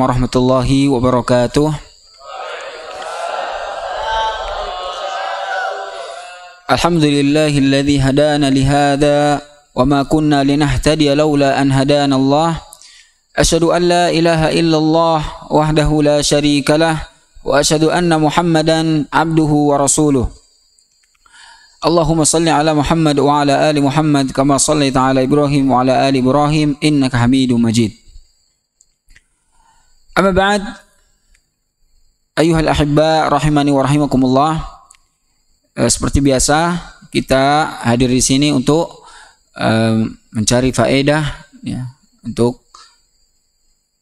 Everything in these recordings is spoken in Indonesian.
warahmatullahi wabarakatuh. Alhamdulillahilladzi hadana lihada wa ma kunna linahtadiya laula an hadana Allah. Asyhadu an la ilaha illallah wahdahu la syarika lah wa asyhadu anna Muhammadan abduhu wa rasuluh. Allahumma salli ala Muhammad wa ala ali Muhammad kama sallaita ala Ibrahim wa ala ali Ibrahim innaka Hamidum Majid. Amma ba'd, ayyuhal ahibba rahimani wa rahimakumullah. Seperti biasa kita hadir di sini untuk mencari faedah, ya, untuk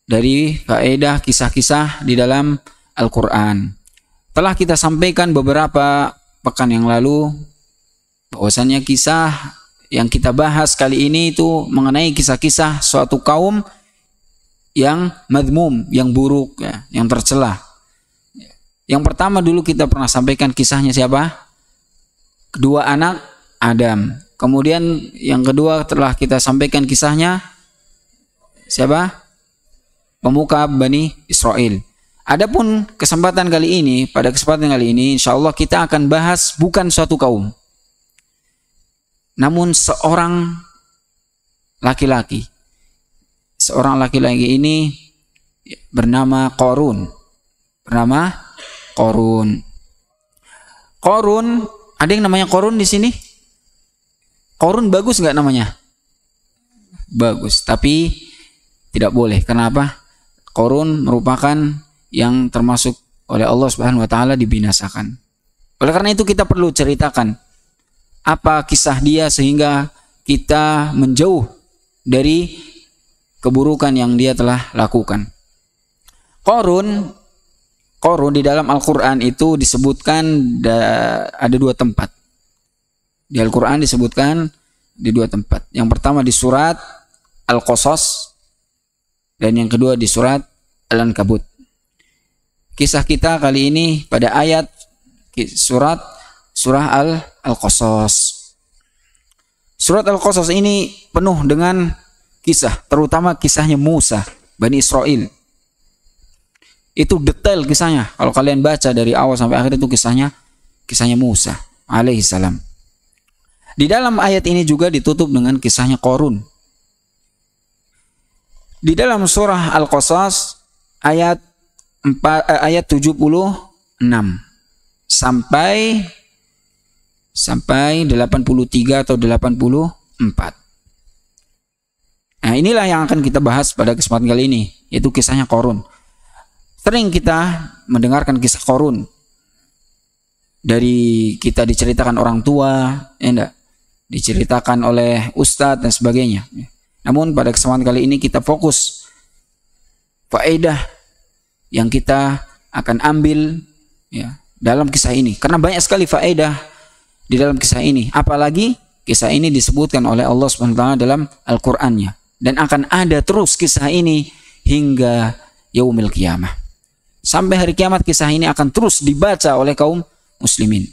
dari faedah kisah-kisah di dalam Al-Quran. Telah kita sampaikan beberapa pekan yang lalu bahwasannya kisah yang kita bahas kali ini itu mengenai kisah-kisah suatu kaum yang madmum, yang buruk, ya, yang tercela. Yang pertama dulu kita pernah sampaikan kisahnya siapa? Kedua anak Adam. Kemudian yang kedua telah kita sampaikan kisahnya siapa? Pemuka Bani Israel. Adapun kesempatan kali ini, pada kesempatan kali ini insyaallah kita akan bahas bukan suatu kaum, namun seorang laki-laki. Seorang laki-laki ini bernama Qarun. Bernama Qarun. Qarun, ada yang namanya Qarun di sini? Qarun bagus nggak namanya? Bagus, tapi tidak boleh. Kenapa? Qarun merupakan yang termasuk oleh Allah Subhanahu wa taala dibinasakan. Oleh karena itu kita perlu ceritakan apa kisah dia sehingga kita menjauh dari keburukan yang dia telah lakukan. Qarun di dalam Al-Quran itu disebutkan ada dua tempat. Di Al-Quran disebutkan di dua tempat. Yang pertama di surat Al-Qasas dan yang kedua di surat Al-Ankabut. Kisah kita kali ini pada ayat surah Al-Qasas. Surat Al-Qasas ini penuh dengan kisah, terutama kisahnya Musa, Bani Israel. Itu detail kisahnya. Kalau kalian baca dari awal sampai akhir itu kisahnya Musa alaihissalam. Di dalam ayat ini juga ditutup dengan kisahnya Qarun. Di dalam surah Al-Qasas ayat 76 sampai 83 atau 84. Nah, inilah yang akan kita bahas pada kesempatan kali ini, yaitu kisahnya Qarun. Sering kita mendengarkan kisah Qarun dari kita diceritakan orang tua, ya enggak? Diceritakan oleh ustadz dan sebagainya. Namun pada kesempatan kali ini kita fokus faedah yang kita akan ambil, ya, dalam kisah ini. Karena banyak sekali faedah di dalam kisah ini. Apalagi kisah ini disebutkan oleh Allah SWT dalam Al-Qur'annya. Dan akan ada terus kisah ini hingga yaumil qiyamah. Sampai hari kiamat kisah ini akan terus dibaca oleh kaum muslimin.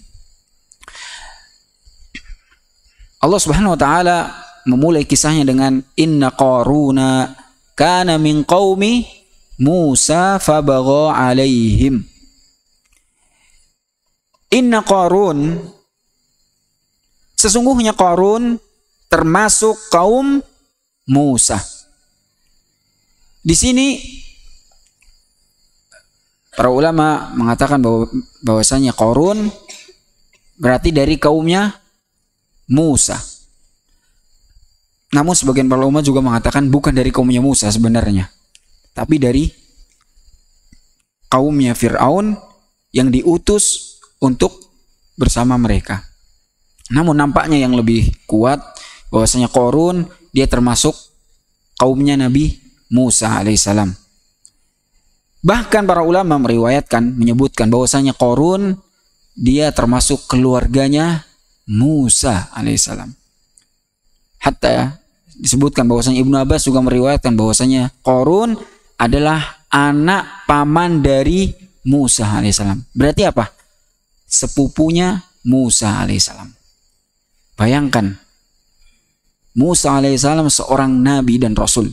Allah Subhanahu wa taala memulai kisahnya dengan inna Qaruna kana min qaumi Musa fabagha alaihim. Inna Qarun, sesungguhnya Qarun termasuk kaum Musa. Di sini para ulama mengatakan bahwasanya Qarun berarti dari kaumnya Musa. Namun sebagian para ulama juga mengatakan bukan dari kaumnya Musa sebenarnya, tapi dari kaumnya Fir'aun yang diutus untuk bersama mereka. Namun nampaknya yang lebih kuat bahwasanya Qarun dia termasuk kaumnya Nabi Musa alaihissalam. Bahkan para ulama menyebutkan bahwasanya Qarun dia termasuk keluarganya Musa alaihissalam. Hatta disebutkan bahwasanya Ibnu Abbas juga meriwayatkan bahwasanya Qarun adalah anak paman dari Musa alaihissalam. Berarti apa? Sepupunya Musa alaihissalam. Bayangkan, Musa alaihissalam seorang nabi dan rasul.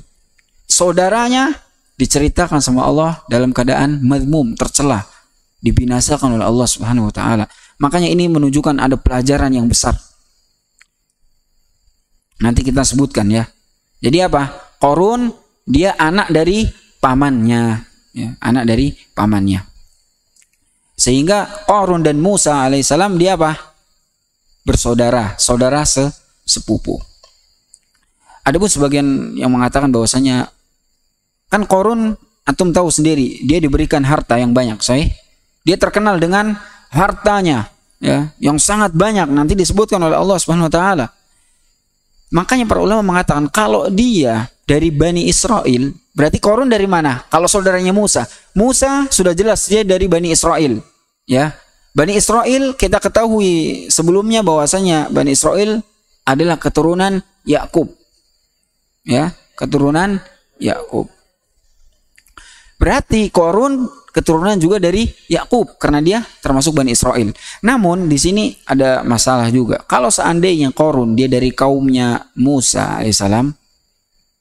Saudaranya diceritakan sama Allah dalam keadaan madmum, tercela, dibinasakan oleh Allah Subhanahu wa taala. Makanya ini menunjukkan ada pelajaran yang besar. Nanti kita sebutkan ya. Jadi apa? Qarun dia anak dari pamannya, ya, anak dari pamannya. Sehingga Qarun dan Musa alaihissalam dia apa? Bersaudara, saudara sepupu. Adapun sebagian yang mengatakan bahwasanya kan Qarun antum tahu sendiri, dia diberikan harta yang banyak, dia terkenal dengan hartanya, ya, yang sangat banyak, nanti disebutkan oleh Allah Subhanahu wa taala. Makanya para ulama mengatakan kalau dia dari Bani Israel, berarti Qarun dari mana? Kalau saudaranya Musa, Musa sudah jelas dia dari Bani Israel, ya. Bani Israel kita ketahui sebelumnya bahwasanya Bani Israel adalah keturunan Yakub, ya, keturunan Yakub. Berarti Qarun keturunan juga dari Yakub karena dia termasuk Bani Israel. Namun di sini ada masalah juga. Kalau seandainya Qarun dia dari kaumnya Musa alaihissalam,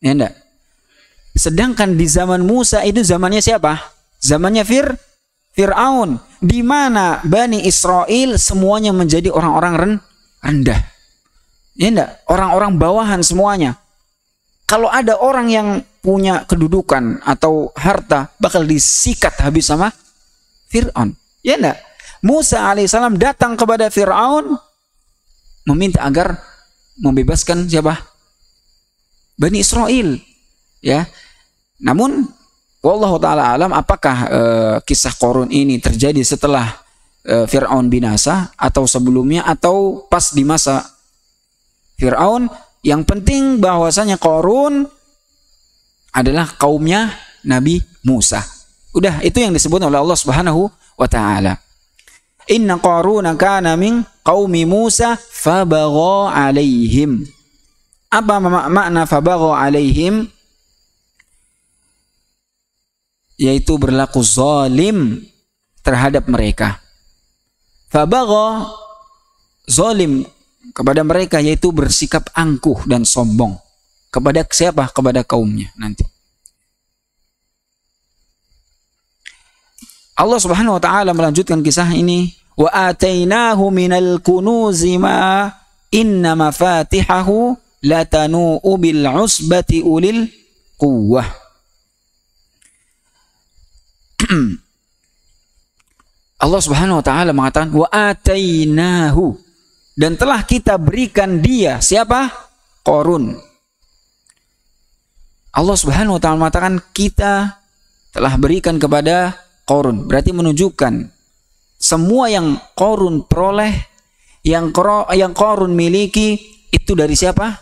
ya enggak. Sedangkan di zaman Musa itu zamannya siapa? Zamannya Fir'aun, di mana Bani Israel semuanya menjadi orang-orang rendah. Ya enggak, orang-orang bawahan semuanya. Kalau ada orang yang punya kedudukan atau harta bakal disikat habis sama Fir'aun. Ya enggak? Musa alaihissalam datang kepada Fir'aun meminta agar membebaskan siapa? Bani Israel. Ya. Namun wallahu taala alam apakah kisah Qarun ini terjadi setelah Fir'aun binasa atau sebelumnya atau pas di masa Fir'aun. Yang penting bahwasanya Qarun adalah kaumnya Nabi Musa. Udah, itu yang disebut oleh Allah Subhanahu wa taala. Inna Qaruna kana min qaumi Musa fabagha alaihim. Apa makna fabagha alaihim? Yaitu berlaku zalim terhadap mereka. Fabagha, zalim kepada mereka, yaitu bersikap angkuh dan sombong. Kepada siapa? Kepada kaumnya nanti. Allah Subhanahu wa taala melanjutkan kisah ini, wa atainahu minal kunuzi ma inna mafatihahu latanu bil usbati ulil quwwah. Allah Subhanahu wa taala mengatakan wa atainahu, dan telah kita berikan dia, siapa? Qarun. Allah Subhanahu wa taala mengatakan kita telah berikan kepada Qarun. Berarti menunjukkan semua yang Qarun peroleh, yang Qarun miliki itu dari siapa?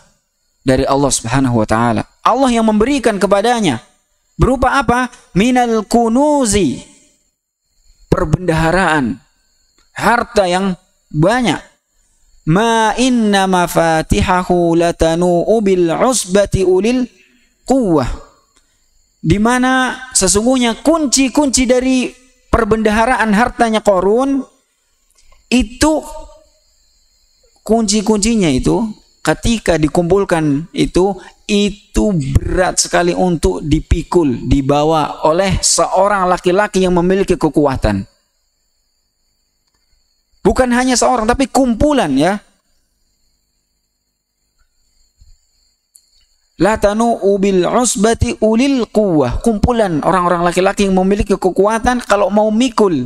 Dari Allah Subhanahu wa taala. Allah yang memberikan kepadanya. Berupa apa? Minal kunuzi, perbendaharaan, harta yang banyak. Ma inna mafatihahu latanu'u bil usbati ulil quwwah, di mana sesungguhnya kunci-kunci dari perbendaharaan hartanya Qarun itu, kunci-kuncinya itu ketika dikumpulkan itu berat sekali untuk dipikul, dibawa oleh seorang laki-laki yang memiliki kekuatan. Bukan hanya seorang, tapi kumpulan, ya. La tanu'u bil usbati ulil quwwah. Kumpulan orang-orang laki-laki yang memiliki kekuatan kalau mau mikul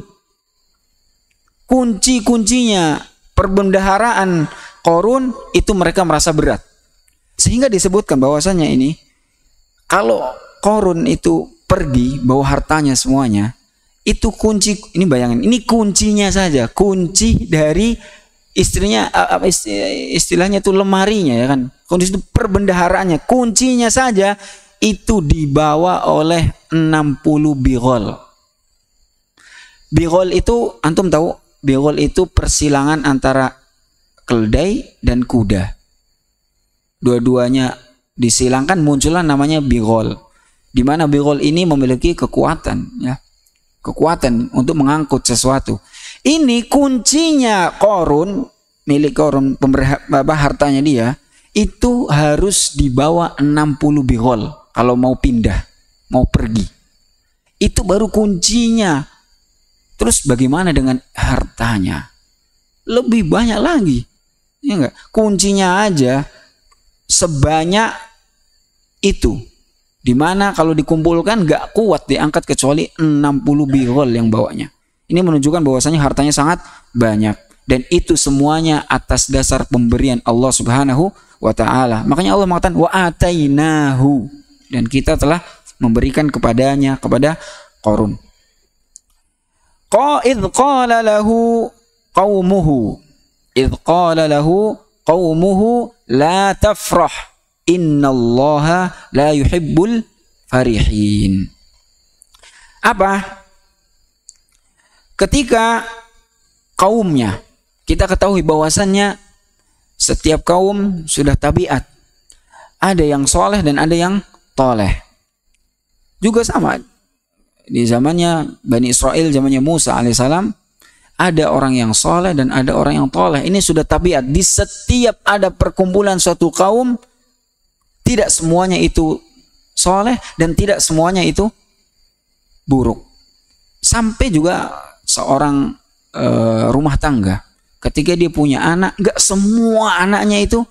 kunci-kuncinya perbendaharaan Qarun itu mereka merasa berat. Sehingga disebutkan bahwasanya ini kalau Qarun itu pergi bawa hartanya semuanya, itu kunci, ini bayangin, ini kuncinya saja, kunci dari istrinya, istilahnya itu lemarinya, ya kan, kunci itu perbendaharaannya, kuncinya saja itu dibawa oleh 60 bighol. Bighol itu antum tahu, bighol itu persilangan antara keledai dan kuda, dua-duanya disilangkan muncullah namanya bighol, di mana bighol ini memiliki kekuatan, ya, kekuatan untuk mengangkut sesuatu. Ini kuncinya Qarun, milik Qarun, hartanya dia itu harus dibawa 60 bighol kalau mau pindah, mau pergi. Itu baru kuncinya. Terus bagaimana dengan hartanya? Lebih banyak lagi. Ya enggak? Kuncinya aja sebanyak itu. Dimana kalau dikumpulkan gak kuat diangkat kecuali 60 birol yang bawanya. Ini menunjukkan bahwasanya hartanya sangat banyak. Dan itu semuanya atas dasar pemberian Allah Subhanahu wa ta'ala. Makanya Allah mengatakan wa atainahu. Dan kita telah memberikan kepadanya, kepada Qarun. Idh qala lahu qaumuhu. Idh qala lahu qaumuhu la tafrah. Innallaha la yuhibbul farihin. Apa? Ketika kaumnya, kita ketahui bahwasannya setiap kaum sudah tabiat. Ada yang soleh dan ada yang toleh. Juga sama. Di zamannya Bani Israel, zamannya Musa alaihissalam, ada orang yang soleh dan ada orang yang toleh. Ini sudah tabiat. Di setiap ada perkumpulan suatu kaum, tidak semuanya itu soleh dan tidak semuanya itu buruk. Sampai juga seorang rumah tangga, ketika dia punya anak, gak semua anaknya itu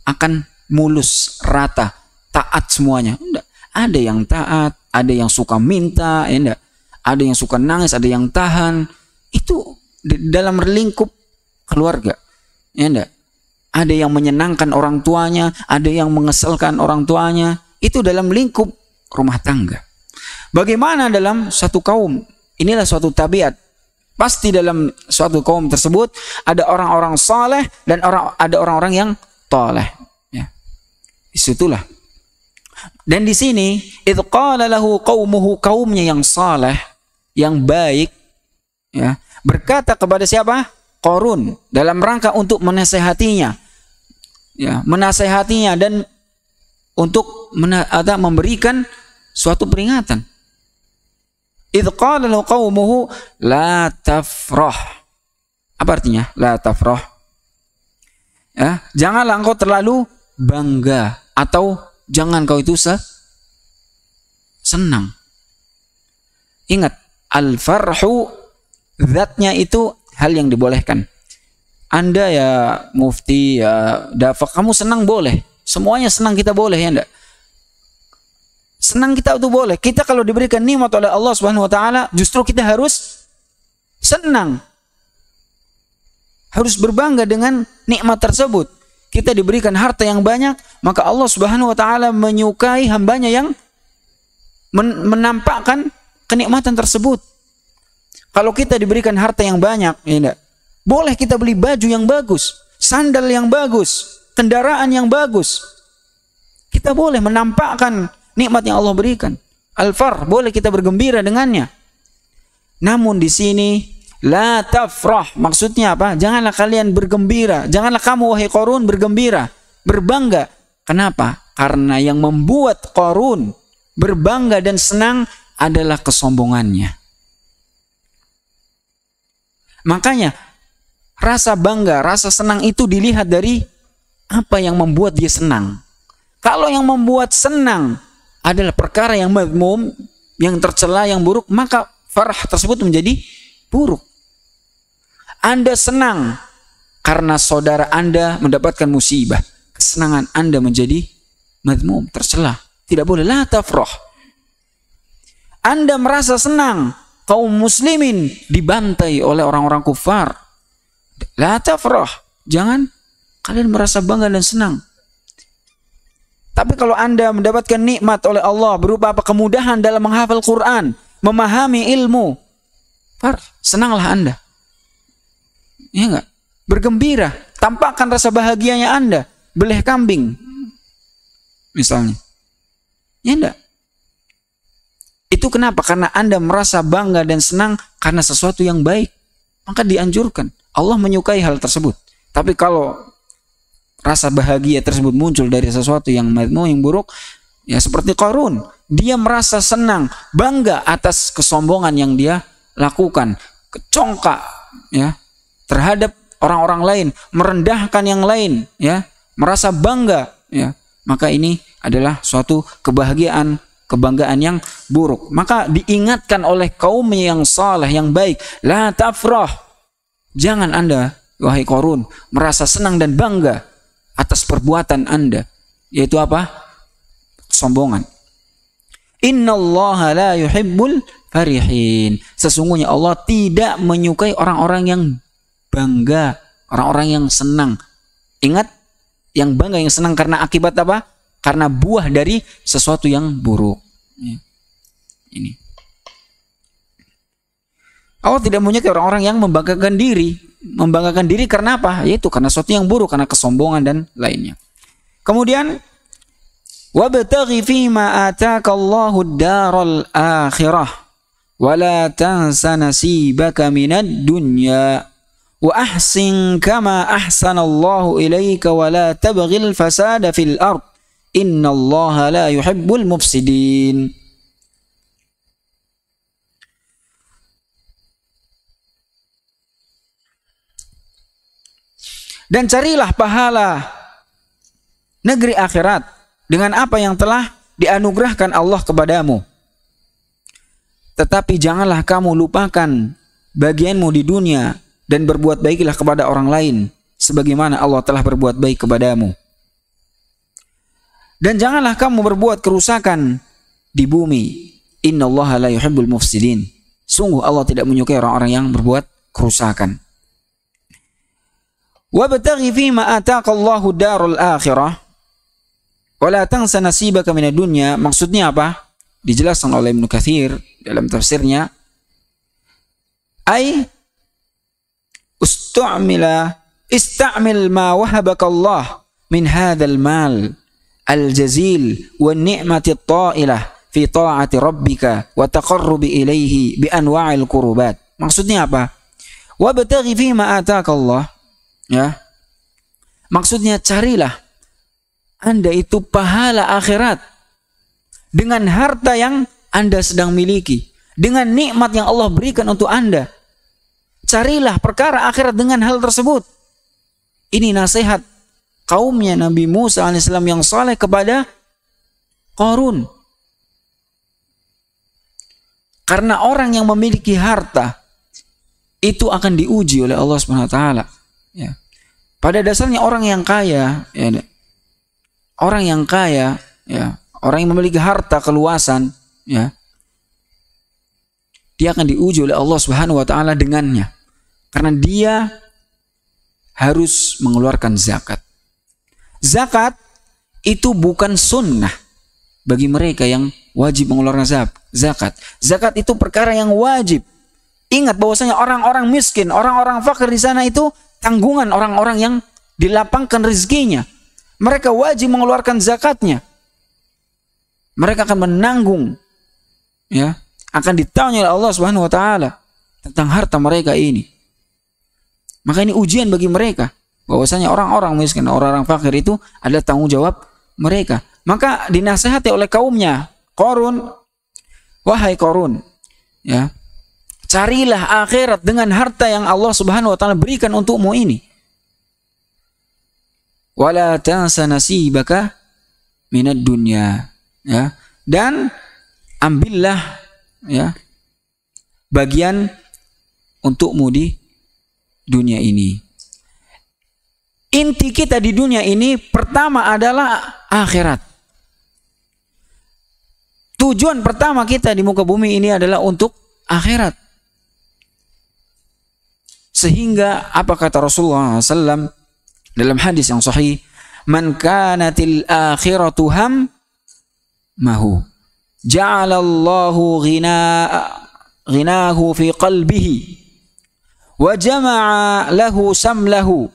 akan mulus, rata, taat semuanya. Enggak. Ada yang taat, ada yang suka minta, ya enggak. Ada yang suka nangis, ada yang tahan. Itu dalam lingkup keluarga, ya enggak. Ada yang menyenangkan orang tuanya, ada yang mengesalkan orang tuanya. Itu dalam lingkup rumah tangga. Bagaimana dalam satu kaum? Inilah suatu tabiat. Pasti dalam suatu kaum tersebut ada orang-orang saleh dan ada orang-orang yang toleh. Ya. Disitulah. Dan di sini, idh qala lahu qaumuhu, kaumnya yang saleh, yang baik, ya, berkata kepada siapa? Qarun, dalam rangka untuk menasehatinya. Ya, menasehatinya dan untuk memberikan suatu peringatan. Idh qala lahu qaumuhu la tafrah. Apa artinya? La tafrah. Ya, janganlah engkau terlalu bangga atau jangan kau itu senang. Ingat, al-farhu zatnya itu hal yang dibolehkan. Anda ya mufti, ya dafaq, kamu senang boleh. Semuanya senang kita boleh, ya enggak? Senang kita itu boleh. Kita kalau diberikan nikmat oleh Allah Subhanahu wa taala, justru kita harus senang. Harus berbangga dengan nikmat tersebut. Kita diberikan harta yang banyak, maka Allah Subhanahu wa taala menyukai hambanya yang menampakkan kenikmatan tersebut. Kalau kita diberikan harta yang banyak, ya enggak? Boleh kita beli baju yang bagus, sandal yang bagus, kendaraan yang bagus. Kita boleh menampakkan nikmat yang Allah berikan. Al-far, boleh kita bergembira dengannya. Namun di sini la tafrah, maksudnya apa? Janganlah kalian bergembira, janganlah kamu wahai Qarun bergembira, berbangga. Kenapa? Karena yang membuat Qarun berbangga dan senang adalah kesombongannya. Makanya rasa bangga, rasa senang itu dilihat dari apa yang membuat dia senang. Kalau yang membuat senang adalah perkara yang madmum, yang tercela, yang buruk, maka farah tersebut menjadi buruk. Anda senang karena saudara Anda mendapatkan musibah, kesenangan Anda menjadi madmum, tercela. Tidak boleh. La tafrah. Anda merasa senang kaum muslimin dibantai oleh orang-orang kufar. La tafrah. Jangan kalian merasa bangga dan senang. Tapi kalau Anda mendapatkan nikmat oleh Allah berupa apa? Kemudahan dalam menghafal Quran, memahami ilmu, senanglah Anda. Ya enggak? Bergembira, tampakkan rasa bahagianya Anda, beleh kambing misalnya. Ya enggak? Itu kenapa? Karena Anda merasa bangga dan senang karena sesuatu yang baik. Maka dianjurkan. Allah menyukai hal tersebut. Tapi kalau rasa bahagia tersebut muncul dari sesuatu yang madmum, yang buruk, ya seperti Qarun, dia merasa senang, bangga atas kesombongan yang dia lakukan, kecongkak ya terhadap orang-orang lain, merendahkan yang lain, ya, merasa bangga, ya. Maka ini adalah suatu kebahagiaan kebanggaan yang buruk. Maka diingatkan oleh kaum yang saleh, yang baik, la tafrah. Jangan Anda, wahai Qarun, merasa senang dan bangga atas perbuatan Anda. Yaitu apa? Sombongan. Innallaha la yuhibbul farihin. Sesungguhnya Allah tidak menyukai orang-orang yang bangga, orang-orang yang senang. Ingat, yang bangga, yang senang karena akibat apa? Karena buah dari sesuatu yang buruk. Ya. Ini. Allah tidak menyukai orang-orang yang membanggakan diri. Membanggakan diri karena apa? Yaitu karena sesuatu yang buruk, karena kesombongan dan lainnya. Kemudian, wabtaghi fima ataka Allahu ad-daral akhirah wa la tansa nasibaka minad dunya wa ahsin kama ahsanallahu ilaika wa la tabghil fasada fil ard. Innallaha la yuhibbul mufsidin. Dan carilah pahala negeri akhirat dengan apa yang telah dianugerahkan Allah kepadamu. Tetapi janganlah kamu lupakan bagianmu di dunia dan berbuat baiklah kepada orang lain sebagaimana Allah telah berbuat baik kepadamu. Dan janganlah kamu berbuat kerusakan di bumi. Innallaha la yuhibbul mufsidin. Sungguh Allah tidak menyukai orang-orang yang berbuat kerusakan. Wabtaghi fima ataka Allahu darul akhirah wa la tansa nasibaka minad dunya. Maksudnya apa? Dijelaskan oleh Ibnu Katsir dalam tafsirnya. Ai istamil ma wahabaka Allah min hadzal mal al-jazil wa ni'mati at-ta'ilah fi ta'ati rabbika wa taqarrubi ilaihi bi anwa'il qurubat. Maksudnya apa? Wabtaghi fima ataka Allah. Ya. Maksudnya carilah Anda itu pahala akhirat dengan harta yang Anda sedang miliki, dengan nikmat yang Allah berikan untuk Anda. Carilah perkara akhirat dengan hal tersebut. Ini nasihat kaumnya Nabi Musa alaihissalam yang saleh kepada Qarun. Karena orang yang memiliki harta itu akan diuji oleh Allah Subhanahu wa taala. Ya. Pada dasarnya orang yang kaya, ya, orang yang memiliki harta keluasan, ya, dia akan diuji oleh Allah Subhanahu wa taala dengannya. Karena dia harus mengeluarkan zakat. Zakat itu bukan sunnah bagi mereka yang wajib mengeluarkan zakat. Zakat itu perkara yang wajib. Ingat bahwasanya orang-orang miskin, orang-orang fakir di sana itu tanggungan orang-orang yang dilapangkan rezekinya. Mereka wajib mengeluarkan zakatnya. Mereka akan menanggung, ya, akan ditanya oleh Allah Subhanahu wa taala tentang harta mereka ini. Maka ini ujian bagi mereka. Bahwasanya orang-orang miskin, orang-orang fakir itu adalah tanggung jawab mereka. Maka dinasihati oleh kaumnya, Qarun, wahai Qarun, ya, carilah akhirat dengan harta yang Allah Subhanahu wa taala berikan untukmu ini. Wala tansa nasibaka minad dunya, ya, dan ambillah, ya, bagian untukmu di dunia ini. Inti kita di dunia ini pertama adalah akhirat. Tujuan pertama kita di muka bumi ini adalah untuk akhirat. Sehingga apa kata Rasulullah SAW dalam hadis yang sahih, man kanatil akhiratu hammahu ja'alallahu ghinahu fi qalbihi wa jama'a lahu samlahu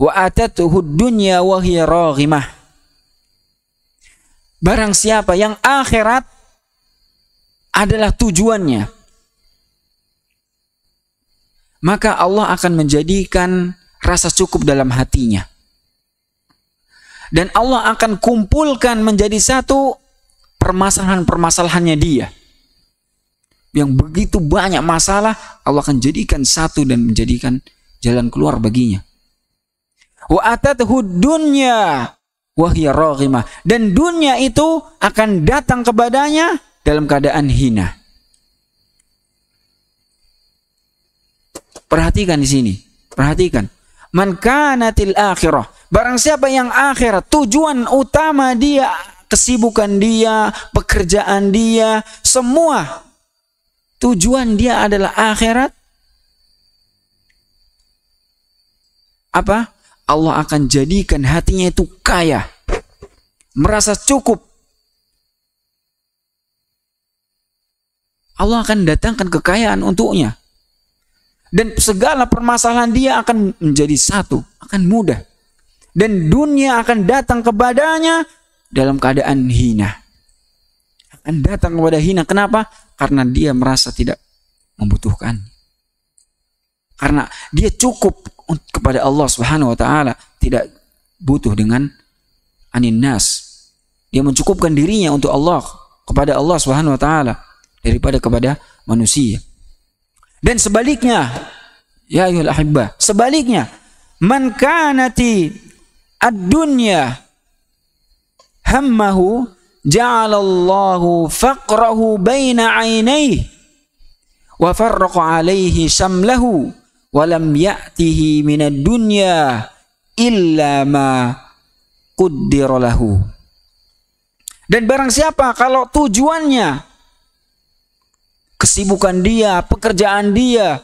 wa atatuhu dunya wa hiya raghimah. Barang siapa yang akhirat adalah tujuannya, maka Allah akan menjadikan rasa cukup dalam hatinya. Dan Allah akan kumpulkan menjadi satu permasalahan-permasalahannya dia. Yang begitu banyak masalah, Allah akan jadikan satu dan menjadikan jalan keluar baginya. Wa atatuhu dunya, Wahya raghimah. Dan dunia itu akan datang kepadanya dalam keadaan hina. Perhatikan di sini. Perhatikan. Man kanatil akhirah. Barang siapa yang akhirat, tujuan utama dia, kesibukan dia, pekerjaan dia, semua tujuan dia adalah akhirat. Apa? Allah akan jadikan hatinya itu kaya, merasa cukup. Allah akan datangkan kekayaan untuknya. Dan segala permasalahan dia akan menjadi satu, akan mudah. Dan dunia akan datang kepadanya dalam keadaan hina. Akan datang kepada hina. Kenapa? Karena dia merasa tidak membutuhkan. Karena dia cukup kepada Allah Subhanahu wa taala, tidak butuh dengan anin nas. Dia mencukupkan dirinya untuk Allah, kepada Allah Subhanahu wa taala daripada kepada manusia. Dan sebaliknya, ya ayyuhal ahibbah, sebaliknya, man kanati ad-dunya hammahu ja'alallahu faqrahu baina 'ainayhi wa farraqa 'alaihi shamlahu wa lam ya'tihi minad dunya illa ma qaddara lahu. Dan barang siapa kalau tujuannya, kesibukan dia, pekerjaan dia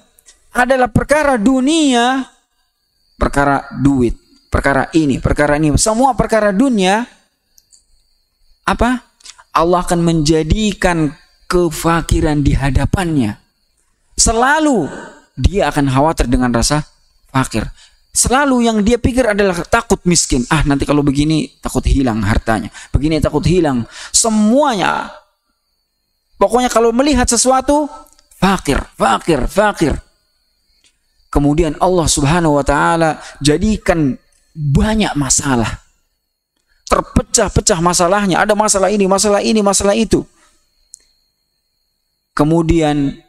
adalah perkara dunia, perkara duit, perkara ini, semua perkara dunia, apa? Allah akan menjadikan kefakiran di hadapannya. Selalu dia akan khawatir dengan rasa fakir. Selalu yang dia pikir adalah takut miskin. Ah, nanti kalau begini takut hilang hartanya. Begini takut hilang. Semuanya. Pokoknya kalau melihat sesuatu, fakir. Kemudian Allah Subhanahu wa taala jadikan banyak masalah. Terpecah-pecah masalahnya. Ada masalah ini, masalah itu. Kemudian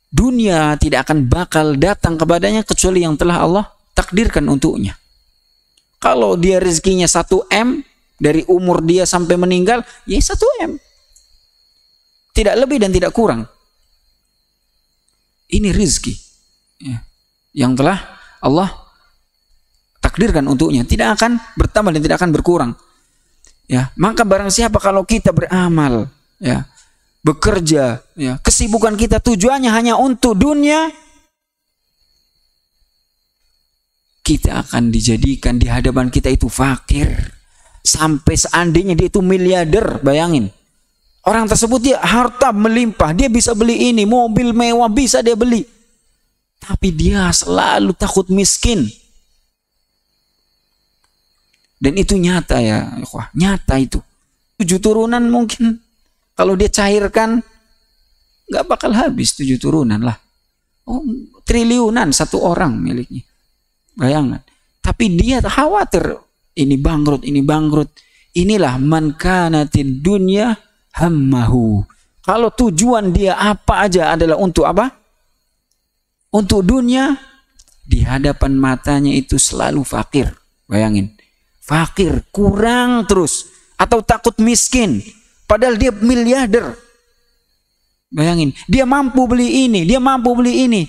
dunia tidak akan bakal datang kepadanya kecuali yang telah Allah takdirkan untuknya. Kalau dia rezekinya 1M dari umur dia sampai meninggal, ya 1M. Tidak lebih dan tidak kurang. Ini rezeki yang telah Allah takdirkan untuknya, tidak akan bertambah dan tidak akan berkurang. Ya, maka barang siapa kalau kita beramal, ya, bekerja, ya, kesibukan kita tujuannya hanya untuk dunia, kita akan dijadikan di hadapan kita itu fakir. Sampai seandainya dia itu miliarder, bayangin. Orang tersebut dia harta melimpah, dia bisa beli ini, mobil mewah bisa dia beli. Tapi dia selalu takut miskin. Dan itu nyata ya, nyata itu. 7 turunan mungkin kalau dia cairkan nggak bakal habis 7 turunan lah. Oh, triliunan satu orang miliknya. Bayangan. Tapi dia khawatir ini bangkrut. Inilah man kanatid dunya hammahu. Kalau tujuan dia apa aja adalah untuk apa? Untuk dunia, di hadapan matanya itu selalu fakir. Bayangin. Fakir, kurang terus. Atau takut miskin. Padahal dia miliarder. Bayangin. Dia mampu beli ini, dia mampu beli ini.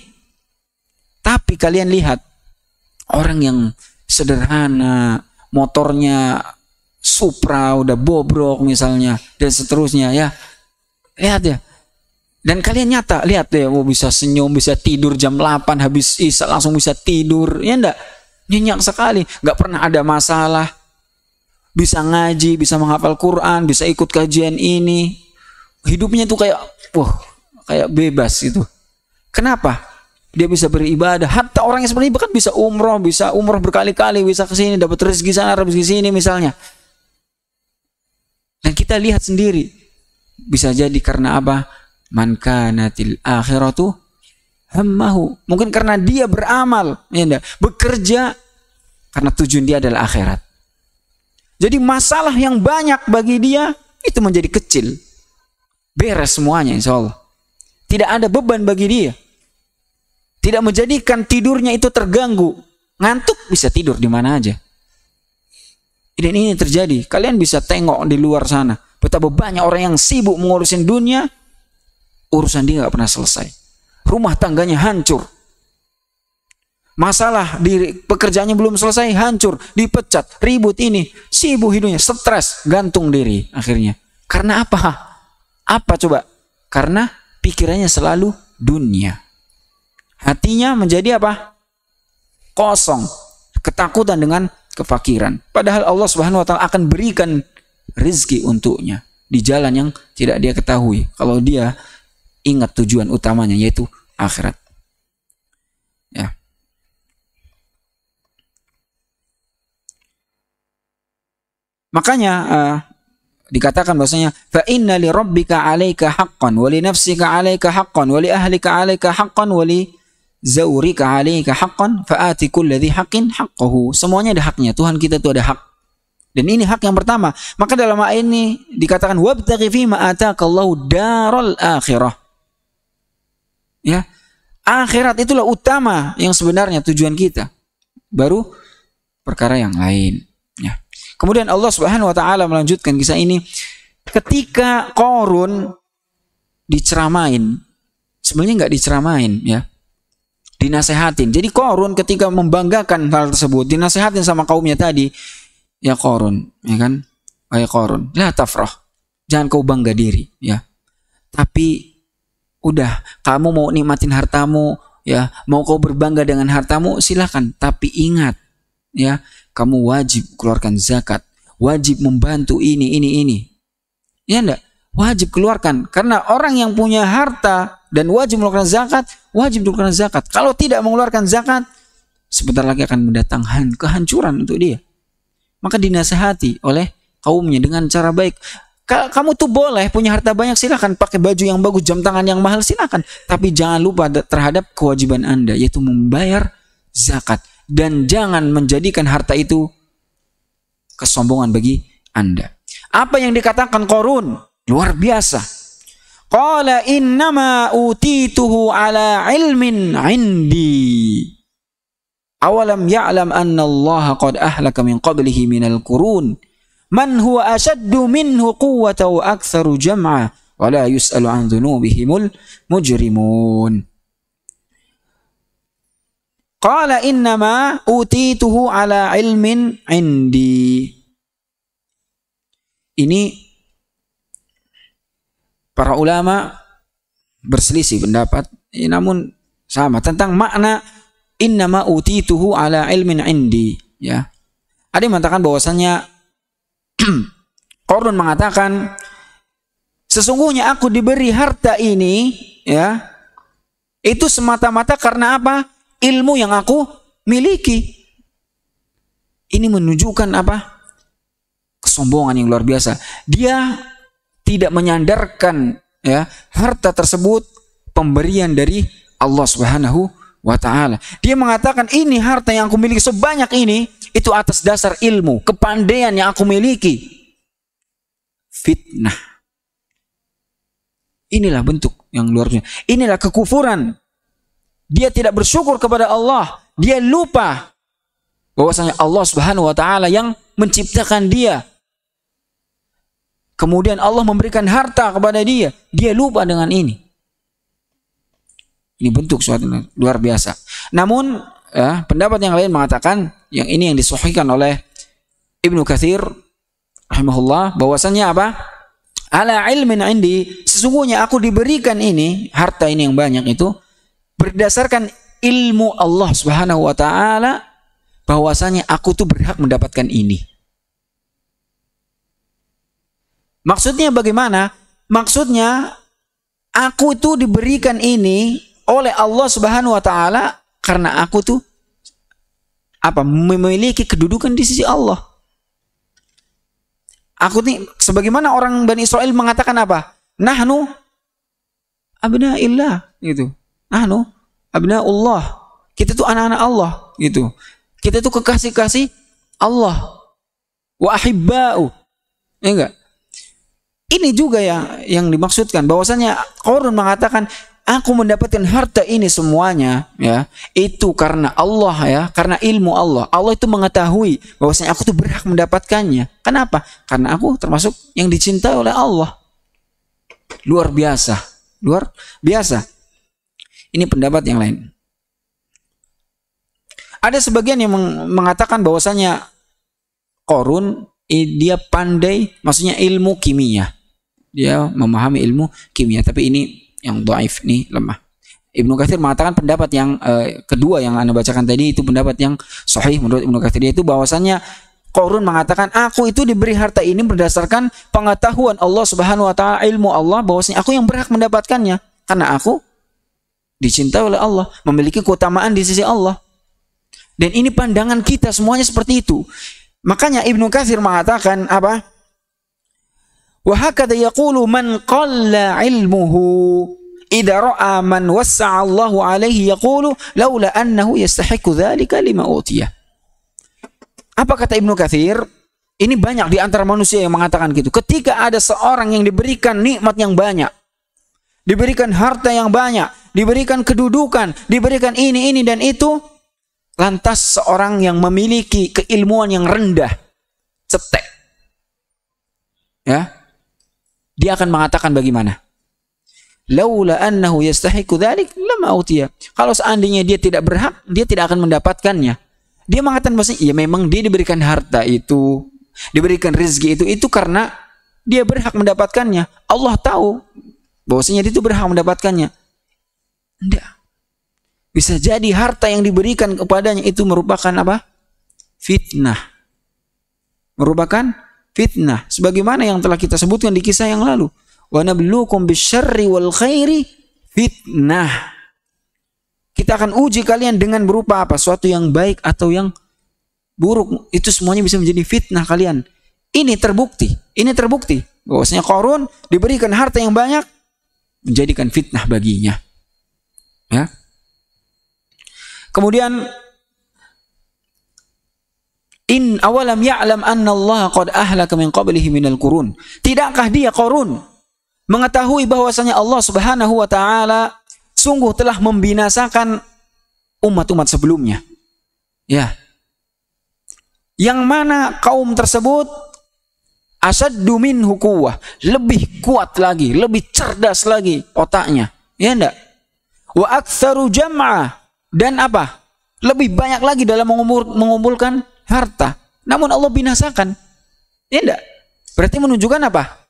Tapi kalian lihat. Orang yang sederhana, motornya Supra udah bobrok misalnya dan seterusnya ya. Lihat ya. Dan kalian nyata lihat deh, bisa senyum, bisa tidur jam 8 habis isya langsung bisa tidur. Ya enggak? Nyenyak sekali, enggak pernah ada masalah. Bisa ngaji, bisa menghafal Quran, bisa ikut kajian ini. Hidupnya tuh kayak kayak bebas itu. Kenapa? Dia bisa beribadah. Hatta orang yang seperti itu kan bisa umroh berkali-kali, bisa ke sini dapat rezeki sana, rezeki sini misalnya. Dan kita lihat sendiri, bisa jadi karena apa? Man kanatil akhiratu hammahu. Mungkin karena dia beramal, ya enggak? Bekerja karena tujuan dia adalah akhirat. Jadi masalah yang banyak bagi dia itu menjadi kecil. Beres semuanya insya Allah. Tidak ada beban bagi dia. Tidak menjadikan tidurnya itu terganggu. Ngantuk bisa tidur di mana aja. Dan ini terjadi. Kalian bisa tengok di luar sana. Betapa banyak orang yang sibuk mengurusin dunia, urusan dia nggak pernah selesai. Rumah tangganya hancur. Masalah di pekerjaannya belum selesai, hancur, dipecat, ribut ini, sibuk hidupnya, stres, gantung diri akhirnya. Karena apa? Apa coba? Karena pikirannya selalu dunia. Hatinya menjadi apa? Kosong, ketakutan dengan kefakiran. Padahal Allah Subhanahu wa taala akan berikan rezeki untuknya di jalan yang tidak dia ketahui kalau dia ingat tujuan utamanya, yaitu akhirat. Ya. Makanya dikatakan bahwasanya fa inna li rabbika 'alaika haqqan wa li nafsika 'alaika haqqan wa li ahlika 'alaika haqqan wa li zawrika 'alaika haqqan fa ati kulli dhi haqqin haqqahu. Semuanya ada haknya. Tuhan kita itu ada hak. Dan ini hak yang pertama. Maka dalam ayat ini dikatakan wabtaghi fima ataakallahu daral akhirah. Ya. Akhirat itulah utama yang sebenarnya tujuan kita. Baru perkara yang lain, ya. Kemudian Allah Subhanahu wa taala melanjutkan kisah ini ketika Qarun diceramain. Sebenarnya nggak diceramain, ya. Dinasehatin. Jadi Qarun ketika membanggakan hal tersebut, dinasehatin sama kaumnya tadi, ya Qarun, ya kan? Wahai Qarun, la tafrah. Jangan kau bangga diri, ya. Tapi udah, kamu mau nikmatin hartamu, ya, mau kau berbangga dengan hartamu, silakan. Tapi ingat, ya, kamu wajib keluarkan zakat, wajib membantu ini. Ya enggak? Wajib keluarkan. Karena orang yang punya harta dan wajib mengeluarkan zakat, wajib mengeluarkan zakat. Kalau tidak mengeluarkan zakat, sebentar lagi akan mendatangkan kehancuran untuk dia. Maka dinasihati oleh kaumnya dengan cara baik. Kamu tuh boleh punya harta banyak, silakan pakai baju yang bagus, jam tangan yang mahal, silakan. Tapi jangan lupa terhadap kewajiban Anda, yaitu membayar zakat. Dan jangan menjadikan harta itu kesombongan bagi Anda. Apa yang dikatakan Qarun luar biasa. Qala innama utituhu ala ilmin indi. Awalam ya'lam anna Allah qad ahlaka min qablihi minal qurun man huwa ashaddu minhu quwwatan wa aktsaru jam'a wa la yus'alu an dhunubihimul mujrimun. Qala innama utituhu ala ilmin indi. Ini para ulama berselisih pendapat, namun sama tentang makna innama utituhu ala ilmin indi, ya. Ada yang mengatakan bahwasanya Qarun mengatakan sesungguhnya aku diberi harta ini, ya, itu semata-mata karena apa? Ilmu yang aku miliki. Ini menunjukkan apa? Kesombongan yang luar biasa. Dia tidak menyandarkan, ya, harta tersebut pemberian dari Allah Subhanahu wa taala. Dia mengatakan ini harta yang aku miliki sebanyak ini itu atas dasar ilmu, kepandaian yang aku miliki. Fitnah. Inilah bentuk yang luar biasa. Inilah kekufuran. Dia tidak bersyukur kepada Allah. Dia lupa bahwasanya Allah Subhanahu wa taala yang menciptakan dia. Kemudian Allah memberikan harta kepada dia. Dia lupa dengan ini. Ini bentuk suatu luar biasa. Namun, ya, pendapat yang lain mengatakan, yang ini yang disahihkan oleh Ibnu Katsir rahimahullah, bahwasanya apa? Ala ilmin indi, sesungguhnya aku diberikan ini, harta ini yang banyak itu berdasarkan ilmu Allah Subhanahu wa taala, bahwasanya aku tuh berhak mendapatkan ini. Maksudnya bagaimana? Maksudnya aku itu diberikan ini oleh Allah Subhanahu wa taala karena aku tuh apa? Memiliki kedudukan di sisi Allah. Aku nih sebagaimana orang Bani Israel mengatakan apa? Nahnu abnaillah, gitu. Nahnu abnaullah. Kita tuh anak-anak Allah, gitu. Kita tuh kekasih-kasih Allah. Wa ahibba'u. Ya enggak? Ini juga yang dimaksudkan bahwasanya Qarun mengatakan aku mendapatkan harta ini semuanya, ya, itu karena Allah, ya, karena ilmu Allah. Allah itu mengetahui bahwasanya aku tuh berhak mendapatkannya. Kenapa? Karena aku termasuk yang dicintai oleh Allah. Luar biasa, luar biasa. Ini pendapat yang lain. Ada sebagian yang mengatakan bahwasanya Qarun dia pandai, maksudnya ilmu kimia. Dia memahami ilmu kimia, tapi ini yang dhaif, nih lemah. Ibnu Katsir mengatakan pendapat yang kedua yang Anda bacakan tadi itu pendapat yang sahih menurut Ibnu Katsir, yaitu bahwasanya Qarun mengatakan aku itu diberi harta ini berdasarkan pengetahuan Allah Subhanahu wa taala, ilmu Allah, bahwasanya aku yang berhak mendapatkannya karena aku dicintai oleh Allah, memiliki keutamaan di sisi Allah. Dan ini pandangan kita semuanya seperti itu. Makanya Ibnu Katsir mengatakan apa? Wa hakadha yaqulu man qalla ilmuhu idza ra'a man wassa'a Allahu alaihi yaqulu laula annahu yastahiqu dzalika lima utiya. Apa kata Ibnu Katsir? Ini banyak di antara manusia yang mengatakan gitu. Ketika ada seorang yang diberikan nikmat yang banyak, diberikan harta yang banyak, diberikan kedudukan, diberikan ini dan itu, lantas seorang yang memiliki keilmuan yang rendah, cetek, ya, dia akan mengatakan bagaimana? Laula annahu yastahiqu dzalik lama utiya. Kalau seandainya dia tidak berhak, dia tidak akan mendapatkannya. Dia mengatakan bahwasanya ya memang dia diberikan harta itu, diberikan rezeki itu karena dia berhak mendapatkannya. Allah tahu bahwasanya dia itu berhak mendapatkannya. Tidak. Bisa jadi harta yang diberikan kepadanya itu merupakan apa? Fitnah. Merupakan fitnah. Sebagaimana yang telah kita sebutkan di kisah yang lalu. Wa nabluukum bisyarri wal khairi fitnah. Kita akan uji kalian dengan berupa apa? Suatu yang baik atau yang buruk. Itu semuanya bisa menjadi fitnah kalian. Ini terbukti. Ini terbukti. Bahwasanya Qarun diberikan harta yang banyak menjadikan fitnah baginya. Ya. Kemudian in awalam ya'lam anna Allah qad ahlaka min qablihi minal qurun. Tidakkah dia Qarun mengetahui bahwasanya Allah Subhanahu wa taala sungguh telah membinasakan umat-umat sebelumnya. Ya. Yang mana kaum tersebut asaddu minhu quwwah, lebih kuat lagi, lebih cerdas lagi otaknya. Ya enggak? Wa aktsaru jam'a, dan apa? Lebih banyak lagi dalam mengumpulkan harta. Namun Allah binasakan. Ya enggak? Berarti menunjukkan apa?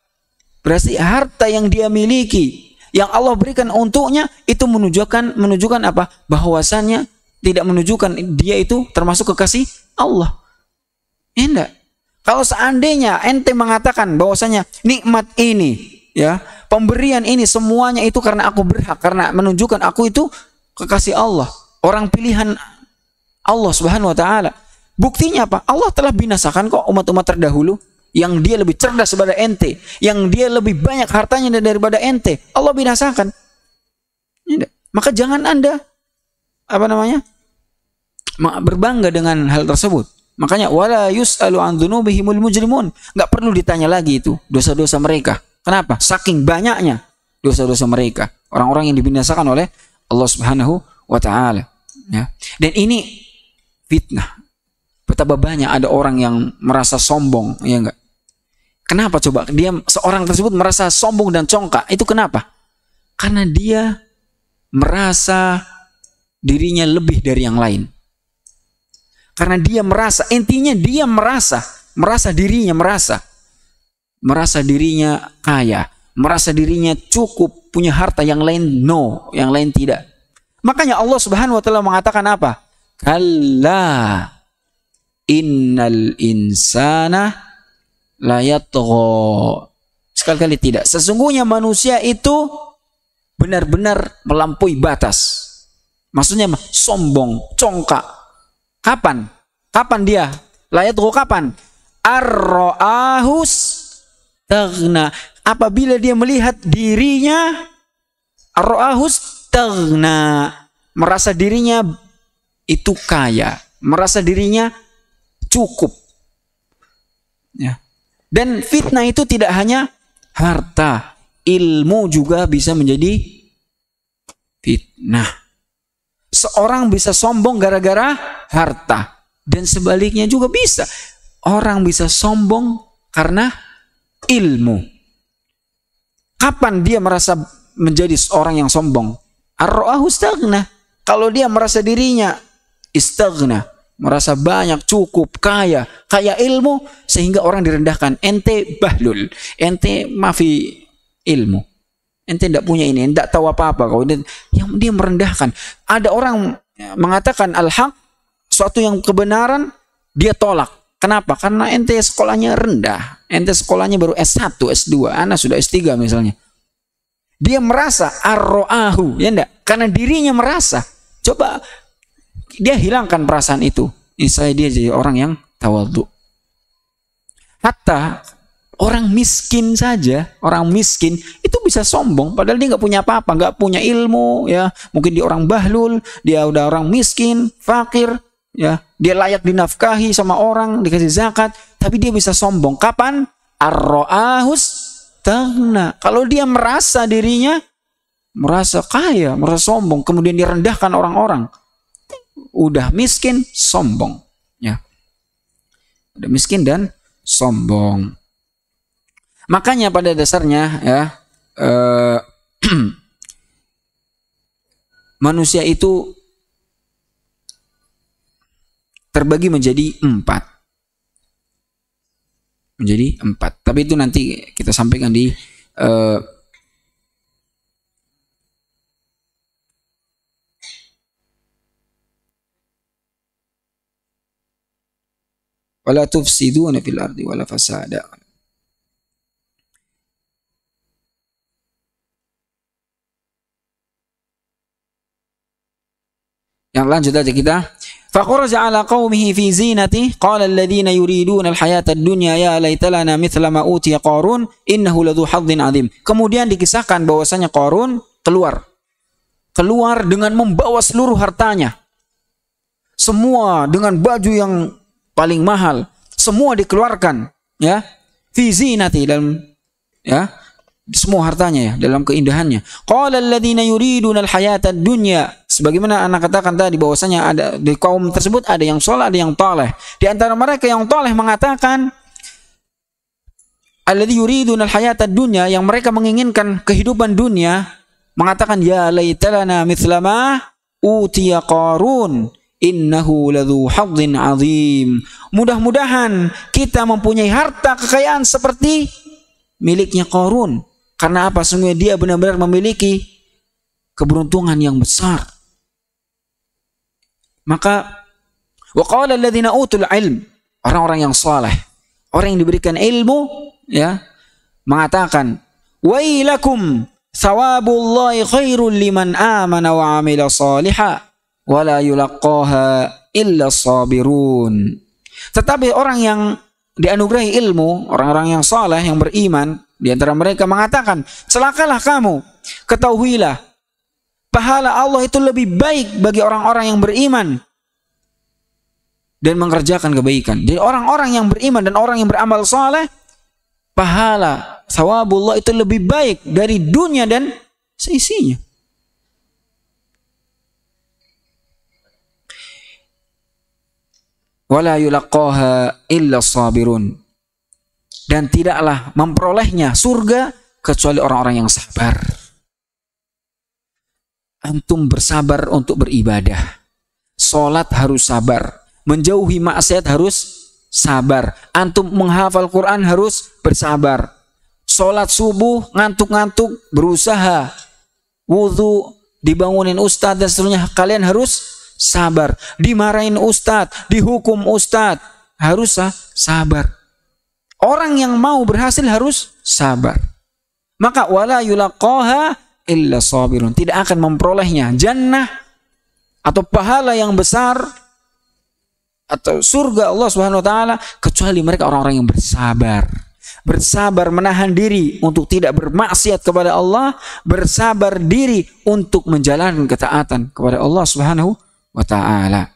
Berarti harta yang dia miliki, yang Allah berikan untuknya, itu menunjukkan apa? Bahwasannya tidak menunjukkan dia itu termasuk kekasih Allah. Ya enggak? Kalau seandainya ente mengatakan bahwasanya nikmat ini, ya, pemberian ini semuanya itu karena aku berhak, karena menunjukkan aku itu kekasih Allah, orang pilihan Allah Subhanahu wa taala. Buktinya apa? Allah telah binasakan kok umat-umat terdahulu yang dia lebih cerdas daripada ente, yang dia lebih banyak hartanya daripada ente. Allah binasakan. Maka jangan Anda berbangga dengan hal tersebut. Makanya wala yus'alu an dzunubihimul mujrimun. Enggak perlu ditanya lagi itu dosa-dosa mereka. Kenapa? Saking banyaknya dosa-dosa mereka. Orang-orang yang dibinasakan oleh Allah Subhanahu wa taala, ya. Dan ini fitnah. Betapa banyak ada orang yang merasa sombong, ya enggak? Kenapa coba dia seorang tersebut merasa sombong dan congkak? Itu kenapa? Karena dia merasa dirinya lebih dari yang lain. Karena dia merasa, intinya dia merasa dirinya kaya, merasa dirinya cukup, punya harta, yang lain no, yang lain tidak. Makanya Allah Subhanahu wa taala mengatakan apa? Kalla innal insana la yatgha. Sekali-kali tidak. Sesungguhnya manusia itu benar-benar melampaui batas. Maksudnya sombong, congkak. Kapan? Kapan dia? La yatgha kapan? Ar-ra'ahus taghna. Apabila dia melihat dirinya, ar-ra'ahus taghna, merasa dirinya itu kaya, merasa dirinya cukup. Ya. Dan fitnah itu tidak hanya harta, ilmu juga bisa menjadi fitnah. Seorang bisa sombong gara-gara harta. Dan sebaliknya juga bisa. Orang bisa sombong karena ilmu. Kapan dia merasa menjadi seorang yang sombong? Ar-ra'ahu istaghna. Kalau dia merasa dirinya istaghna, merasa banyak, cukup, kaya ilmu, sehingga orang direndahkan. Ente bahlul, ente mafi ilmu, ente tidak punya ini, tidak tahu apa-apa. Kau yang dia merendahkan. Ada orang mengatakan al-haq, suatu yang kebenaran, dia tolak. Kenapa? Karena ente sekolahnya rendah, ente sekolahnya baru S1, S2, anak sudah S3 misalnya. Dia merasa ar-ra'ahu, ya enggak? Karena dirinya merasa. Coba dia hilangkan perasaan itu. Saya dia jadi orang yang tawadhu. Hatta orang miskin saja, orang miskin itu bisa sombong padahal dia nggak punya apa-apa, nggak punya ilmu, ya. Mungkin dia orang bahlul, dia udah orang miskin, fakir, ya. Dia layak dinafkahi sama orang, dikasih zakat, tapi dia bisa sombong. Kapan? Ar-ra'ahus taghna. Kalau dia merasa dirinya merasa kaya, merasa sombong, kemudian dia rendahkan orang-orang. Udah miskin, sombong, ya. Udah miskin dan sombong. Makanya pada dasarnya, ya, manusia itu terbagi menjadi 4. Menjadi 4. Tapi itu nanti kita sampaikan di wala tufsiduna fil ardi wala fasada. Yang lanjut aja kita. Fakharaja ala qaumihi fi zinati qala alladhina yuriduna al-hayata ad-dunya ya laita lana mithla ma utiya Qarun innahu ladzu hadzin adzim. Kemudian dikisahkan bahwasanya Qarun keluar dengan membawa seluruh hartanya. Semua dengan baju yang paling mahal, semua dikeluarkan, ya. Fi zinati, dalam, ya, semua hartanya, ya, dalam keindahannya. Qala alladziina yuriduna al-hayata ad-dunya, sebagaimana anak katakan tadi bahwasanya ada di kaum tersebut ada yang saleh, ada yang taleh. Di antara mereka yang taleh mengatakan alladzi yuriduna al-hayata ad-dunya, yang mereka menginginkan kehidupan dunia, mengatakan ya laitalana mithla ma utiya Qarun innahu ladzu hadzin azim. Mudah-mudahan kita mempunyai harta kekayaan seperti miliknya Qarun. Karena apa? Sungguh dia benar-benar memiliki keberuntungan yang besar. Maka waqala alladziina utul ilm, orang-orang yang saleh, orang yang diberikan ilmu, ya, mengatakan wailakum thawabullahi khairul liman amana wa amila salihah wala yulaqqaha illa sabirun. Tetapi orang yang dianugerahi ilmu, orang-orang yang saleh, yang beriman, di antara mereka mengatakan, celakalah kamu, ketahuilah pahala Allah itu lebih baik bagi orang-orang yang beriman dan mengerjakan kebaikan. Jadi orang-orang yang beriman dan orang yang beramal saleh, pahala thawabullah itu lebih baik dari dunia dan seisinya. Wala yulaqqaha illa sabirun, dan tidaklah memperolehnya surga kecuali orang-orang yang sabar. Antum bersabar untuk beribadah. Salat harus sabar, menjauhi maksiat harus sabar. Antum menghafal Quran harus bersabar. Salat subuh ngantuk-ngantuk berusaha. Wudu dibangunin ustadz dan seterusnya, kalian harus sabar. Dimarahin ustadz, dihukum ustadz, harus sabar. Orang yang mau berhasil harus sabar. Maka wala yulaqqaha illa sabirun, tidak akan memperolehnya jannah atau pahala yang besar atau surga Allah Subhanahu wa taala kecuali mereka orang-orang yang bersabar. Bersabar menahan diri untuk tidak bermaksiat kepada Allah, bersabar diri untuk menjalankan ketaatan kepada Allah Subhanahu wa ta'ala.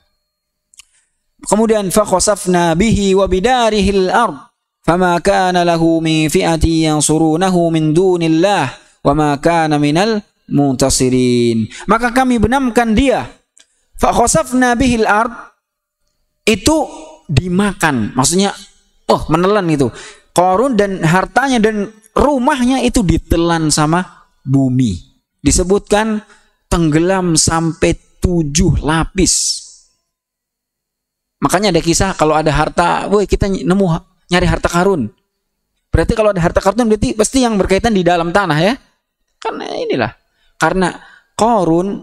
Kemudian fakhasafna bihi wa bidarihi al-ard fama kana lahu min fi'ati yansurunahu min dunillah wa ma kana minal muntasirin. Maka kami benamkan dia. Fa khasafna bihil ard, itu dimakan. Maksudnya menelan itu. Qarun dan hartanya dan rumahnya itu ditelan sama bumi. Disebutkan tenggelam sampai 7 lapis. Makanya ada kisah kalau ada harta, kita nyari harta karun. Berarti kalau ada harta karun berarti pasti yang berkaitan di dalam tanah ya. Karena Qarun,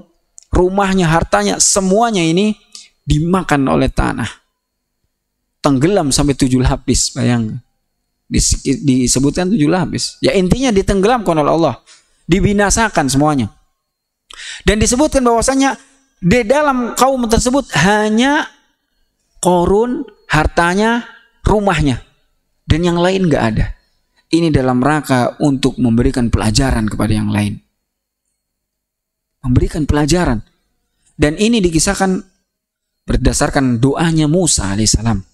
rumahnya, hartanya, semuanya ini dimakan oleh tanah. Tenggelam sampai 7 lapis, bayang. Disebutkan 7 lapis. Ya intinya ditenggelamkan oleh Allah. Dibinasakan semuanya. Dan disebutkan bahwasanya di dalam kaum tersebut hanya Qarun, hartanya, rumahnya, dan yang lain nggak ada. Ini dalam rangka untuk memberikan pelajaran kepada yang lain. Memberikan pelajaran. Dan ini dikisahkan berdasarkan doanya Musa alaihissalam.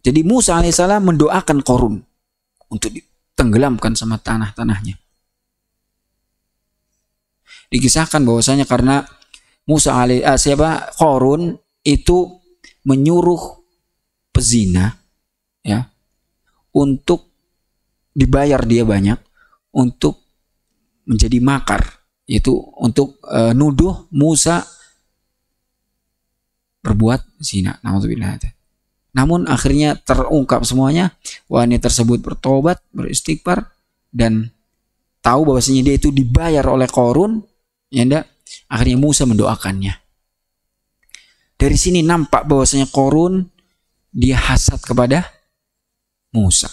Jadi Musa alaihissalam mendoakan Qarun untuk ditenggelamkan sama tanah-tanahnya. Dikisahkan bahwasanya karena Qarun itu menyuruh pezina ya untuk dibayar dia banyak untuk menjadi makar, yaitu untuk nuduh Musa berbuat zina. Nauzubillah. Namun akhirnya terungkap semuanya, wanita tersebut bertobat, beristighfar, dan tahu bahwasanya dia itu dibayar oleh Qarun, ya enggak? Akhirnya Musa mendoakannya. Dari sini nampak bahwasanya Qarun dia hasad kepada Musa.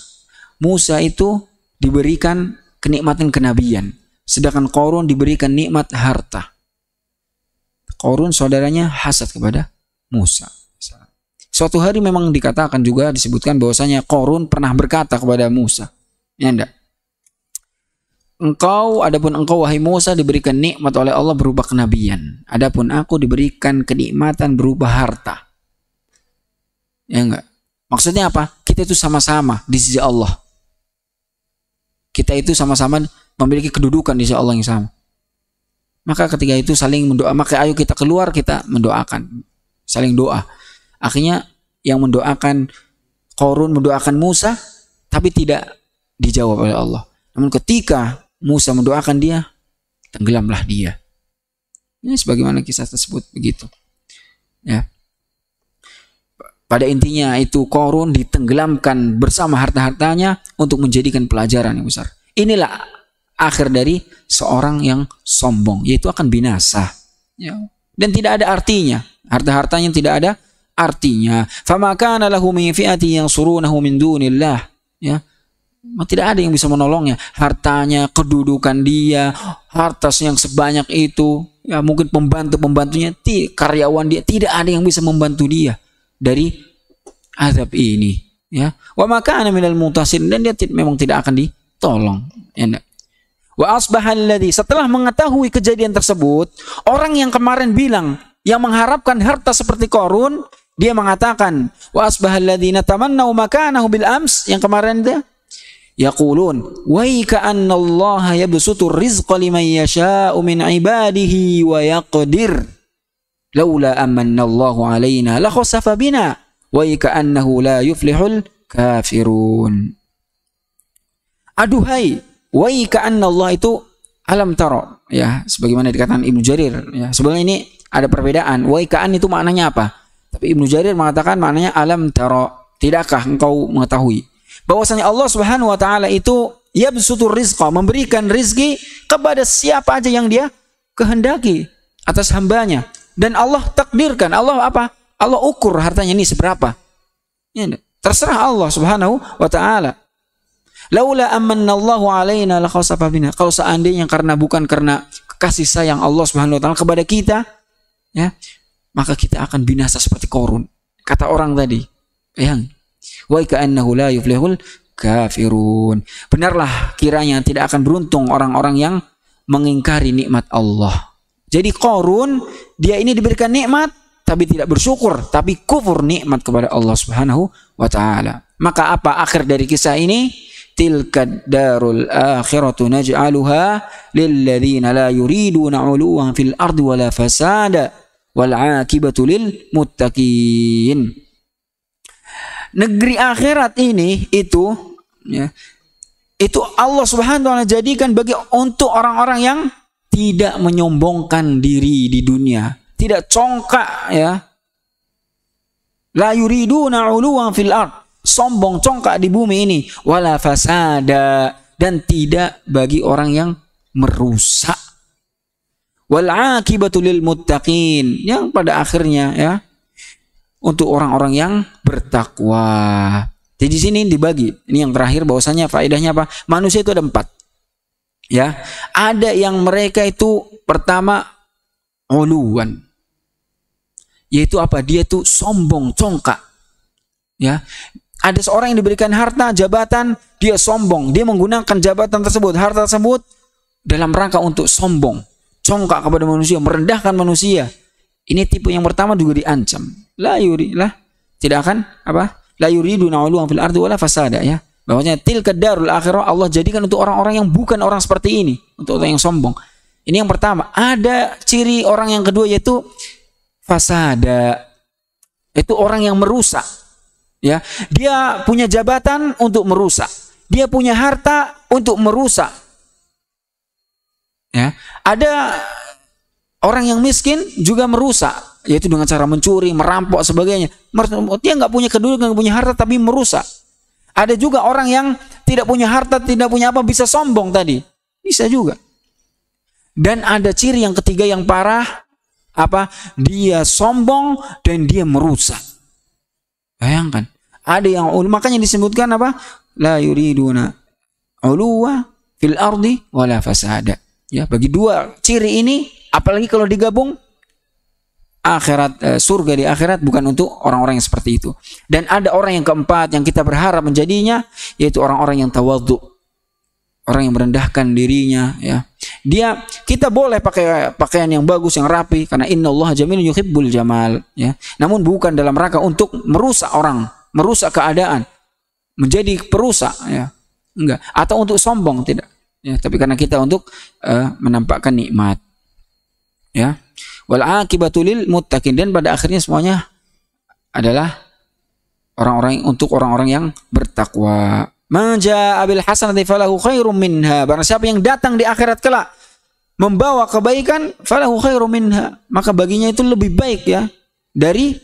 Musa itu diberikan kenikmatan kenabian, sedangkan Qarun diberikan nikmat harta. Qarun saudaranya hasad kepada Musa. Suatu hari memang dikatakan juga disebutkan bahwasanya Qarun pernah berkata kepada Musa, ya enggak? Adapun engkau wahai Musa diberikan nikmat oleh Allah berupa kenabian. Adapun aku diberikan kenikmatan berupa harta. Ya enggak? Maksudnya apa? Kita itu sama-sama di sisi Allah. Kita itu sama-sama memiliki kedudukan di sisi Allah yang sama. Maka ketika itu saling mendoa. Maka ayo kita keluar, kita mendoakan. Saling doa. Akhirnya yang mendoakan Qarun mendoakan Musa, tapi tidak dijawab oleh Allah. Namun ketika Musa mendoakan dia, tenggelamlah dia. Ini sebagaimana kisah tersebut begitu. Ya. Pada intinya itu Qarun ditenggelamkan bersama harta-hartanya untuk menjadikan pelajaran yang besar. Inilah akhir dari seorang yang sombong, yaitu akan binasa. Ya. Dan tidak ada artinya. Harta-hartanya tidak ada artinya. Fama kana lahu min fi'atin yansurunahu min dunillah. Ya. Tidak ada yang bisa menolongnya. Hartanya, kedudukan dia, harta yang sebanyak itu, ya mungkin pembantu-pembantunya, karyawan dia, tidak ada yang bisa membantu dia dari azab ini. Ya, wa maka ana minal mutasin, dan dia memang tidak akan ditolong. Ya, wa asbahalladzi, setelah mengetahui kejadian tersebut, orang yang kemarin bilang yang mengharapkan harta seperti Qarun, dia mengatakan wa asbahalladzina tamannau makanahu bil ams, yang kemarin dia yaqulun wa ka'anna Allah yabsutu rizqa liman yasha'u min ibadihi wa yaqdir laula amanna Allahu alaina la khasafa bina wa ka'annahu la yuflihul kafirun. Aduhai, wa ka'anna Allah itu alam taro, ya sebagaimana dikatakan Ibnu Jarir, ya sebenarnya ini ada perbedaan. Wa ka'an itu maknanya apa? Tapi Ibnu Jarir mengatakan maknanya alam taro, tidakkah engkau mengetahui bahwasanya Allah Subhanahu wa taala itu yabsutur rizqa, memberikan rizki kepada siapa aja yang dia kehendaki atas hambanya, dan Allah takdirkan, Allah apa? Allah ukur hartanya ini seberapa. Ya, terserah Allah Subhanahu wa taala. Laula amanallahu alaina la khasafa bina. Kalau seandainya bukan karena kasih sayang Allah Subhanahu wa taala kepada kita, ya, maka kita akan binasa seperti Qarun. Kata orang tadi, yang wa ka'annahu la yuflihul kafirun. Benarlah kiranya tidak akan beruntung orang-orang yang mengingkari nikmat Allah. Jadi Qarun dia ini diberikan nikmat tapi tidak bersyukur, tapi kufur nikmat kepada Allah Subhanahu wa taala. Maka apa akhir dari kisah ini? tilka darul akhiratu naj'aluha lil ladzina la yuriduna 'uluwan fil ardi wala fasada wal 'aqibatu lil muttaqin. Negeri akhirat ini itu ya, itu Allah Subhanahu wa taala jadikan bagi untuk orang-orang yang tidak menyombongkan diri di dunia, tidak congkak ya. La yuriduna 'uluwan fil ard, sombong congkak di bumi ini, wala fasada, dan tidak bagi orang yang merusak. Wal 'aqibatu lil muttaqin, yang pada akhirnya ya untuk orang-orang yang bertakwa. Jadi di sini dibagi. Ini yang terakhir bahwasanya faedahnya apa? Manusia itu ada 4. Ya, ada yang mereka itu pertama uluwan. Yaitu apa? Dia itu sombong, congkak. Ya. Ada seorang yang diberikan harta, jabatan, dia sombong. Dia menggunakan jabatan tersebut, harta tersebut dalam rangka untuk sombong, congkak kepada manusia, merendahkan manusia. Ini tipe yang pertama juga diancam. Tidak akan apa? La yuriduna 'uluwan fil ardi wala fasada ya. Bahwasanya tilka darul akhirah Allah jadikan untuk orang-orang yang bukan orang seperti ini, untuk orang yang sombong. Ini yang pertama. Ada ciri orang yang kedua yaitu fasada. Itu orang yang merusak. Ya, dia punya jabatan untuk merusak. Dia punya harta untuk merusak. Ya, ada orang yang miskin juga merusak, yaitu dengan cara mencuri, merampok, sebagainya. Dia nggak punya kedudukan, nggak punya harta, tapi merusak. Ada juga orang yang tidak punya harta, tidak punya apa, bisa sombong tadi, bisa juga. Dan ada ciri yang ketiga yang parah, apa? Dia sombong dan dia merusak. Bayangkan, ada yang makanya disebutkan apa? La yuriduna 'uluwa fil ardi wala fasada. Ya, bagi dua ciri ini, apalagi kalau digabung, akhirat surga di akhirat bukan untuk orang-orang yang seperti itu. Dan ada orang yang keempat yang kita berharap menjadinya, yaitu orang-orang yang tawadhu, orang yang merendahkan dirinya. Ya, kita boleh pakai pakaian yang bagus, yang rapi, karena innallaha jamilun yuhibbul jamal. Ya, namun bukan dalam rangka untuk merusak orang, merusak keadaan, menjadi perusak. Ya, enggak. Atau untuk sombong, tidak. Ya, tapi karena kita untuk menampakkan nikmat. Ya, wal 'aqibatu lil muttaqin, dan pada akhirnya semuanya adalah orang-orang yang bertakwa. Man jaa'a bil hasanati falahu khairum minha, barang siapa yang datang di akhirat kelak membawa kebaikan, falahu khairum minha, maka baginya itu lebih baik ya, dari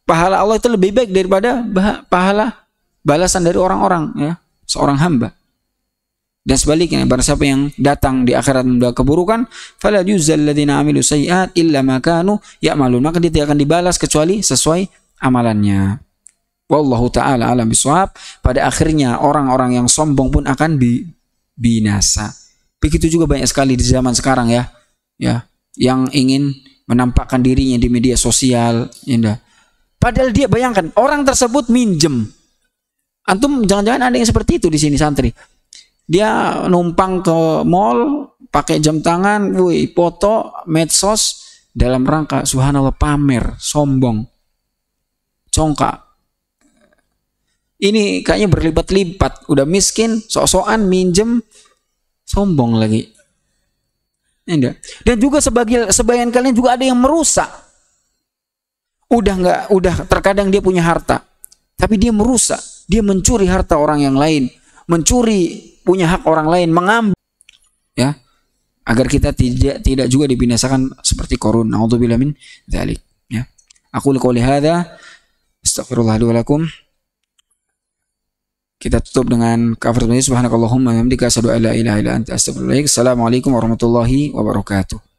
pahala Allah itu lebih baik daripada pahala balasan dari orang-orang ya, seorang hamba. Dan sebaliknya, barang siapa yang datang di akhirat membawa keburukan, fala yujzal ladzina 'amilu sayyi'at illa ma kanu ya'malun, maka dia tidak akan dibalas kecuali sesuai amalannya. Wallahu taala alam bisawab. Pada akhirnya orang-orang yang sombong pun akan binasa. Begitu juga banyak sekali di zaman sekarang ya, yang ingin menampakkan dirinya di media sosial, ya. Padahal dia, bayangkan, orang tersebut minjem. Antum jangan-jangan ada yang seperti itu di sini santri. Dia numpang ke mall, pakai jam tangan, foto, medsos, dalam rangka subhanallah pamer, sombong, congkak. Ini kayaknya berlipat-lipat, udah miskin, sok-sokan minjem, sombong lagi. Dan juga sebagian kalian juga ada yang merusak. Udah terkadang dia punya harta, tapi dia merusak, dia mencuri harta orang yang lain, mencuri punya hak orang lain, mengambil, ya, agar kita tidak juga dibinasakan seperti Qarun. Nauzubillah min dzalik. Ya, aku qouli hadza, astaghfirullah li wa lakum. Kita tutup dengan kafaratul majlis, subhanakallahumma wa bihamdika asyhadu an la ilaha illa anta astaghfiruka wa atubu ilaik. Assalamualaikum warahmatullahi wabarakatuh.